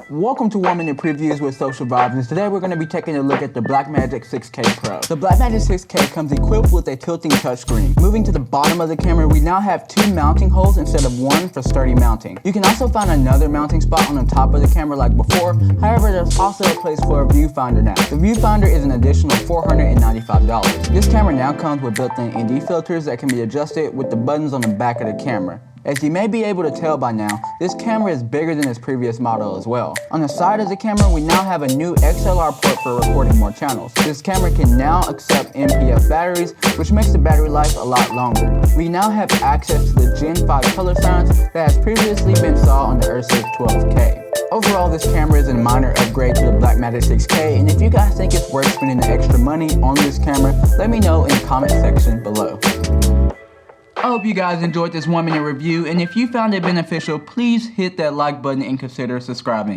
Welcome to 1 Minute Previews with Social Vibes, and today we're going to be taking a look at the Blackmagic 6K Pro. The Blackmagic 6K comes equipped with a tilting touchscreen. Moving to the bottom of the camera, we now have 2 mounting holes instead of 1 for sturdy mounting. You can also find another mounting spot on the top of the camera like before, however there's also a place for a viewfinder now. The viewfinder is an additional $495. This camera now comes with built-in ND filters that can be adjusted with the buttons on the back of the camera. As you may be able to tell by now, this camera is bigger than its previous model as well. On the side of the camera, we now have a new XLR port for recording more channels. This camera can now accept NPF batteries, which makes the battery life a lot longer. We now have access to the Gen 5 color silence that has previously been saw on the Ursa 12K. Overall, this camera is a minor upgrade to the Blackmagic 6K, and if you guys think it's worth spending the extra money on this camera, let me know in the comment section below. I hope you guys enjoyed this 1 minute review, and if you found it beneficial, please hit that like button and consider subscribing.